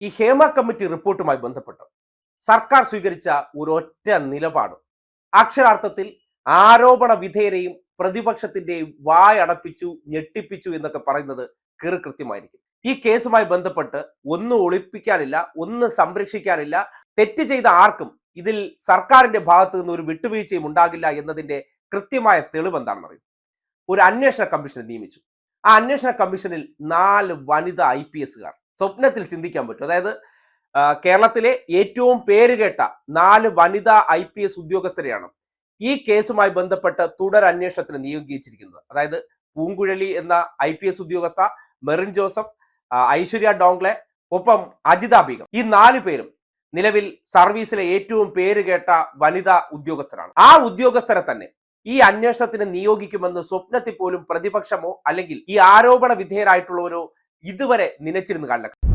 ഈ ഹേമ കമ്മിറ്റി റിപ്പോർട്ടുമായി ബന്ധപ്പെട്ട് സർക്കാർ സ്വീകരിച്ച ഒരൊറ്റ നിലപാട് അക്ഷരാർത്ഥത്തിൽ ആരോപണ വിധേയരെയും പ്രതിപക്ഷത്തിന്റെയും വായടപ്പിച്ചു, ഞെട്ടിപ്പിച്ചു എന്നൊക്കെ പറയുന്നത് കൃത്യമായിരിക്കും. ഈ കേസുമായി ബന്ധപ്പെട്ട് ഒന്നും ഒളിപ്പിക്കാനില്ല, ഒന്നും സംരക്ഷിക്കാനില്ല. തെറ്റ് ചെയ്ത ആർക്കും ഇതിൽ സർക്കാരിന്റെ ഭാഗത്തു നിന്ന് ഒരു വിട്ടുവീഴ്ചയും ഉണ്ടാകില്ല എന്നതിന്റെ കൃത്യമായ തെളിവ് എന്താണെന്ന് അറിയും. ഒരു അന്വേഷണ കമ്മീഷനെ നിയമിച്ചു. ആ അന്വേഷണ കമ്മീഷനിൽ 4 വനിതാ IPS സ്വപ്നത്തിൽ ചിന്തിക്കാൻ പറ്റും. അതായത് കേരളത്തിലെ ഏറ്റവും പേരുകേട്ട 4 വനിതാ IPS ഉദ്യോഗസ്ഥരെയാണ് ഈ കേസുമായി ബന്ധപ്പെട്ട് തുടർ അന്വേഷണത്തിന് നിയോഗിച്ചിരിക്കുന്നത്. അതായത് പൂങ്കുഴലി എന്ന IPS ഉദ്യോഗസ്ഥ, മെറിൻ ജോസഫ്, ഐശ്വര്യ ഡോങ്ലെ, ഒപ്പം അജിത ബീഗം. ഈ 4 പേരും നിലവിൽ സർവീസിലെ ഏറ്റവും പേരുകേട്ട വനിതാ ഉദ്യോഗസ്ഥരാണ്. ആ ഉദ്യോഗസ്ഥരെ തന്നെ ഈ അന്വേഷണത്തിന് നിയോഗിക്കുമെന്ന് സ്വപ്നത്തിൽ പോലും പ്രതിപക്ഷമോ അല്ലെങ്കിൽ ഈ ആരോപണ വിധേയരായിട്ടുള്ളവരോ ഇതുവരെ നനച്ചിരുന്നു കാണില്ല.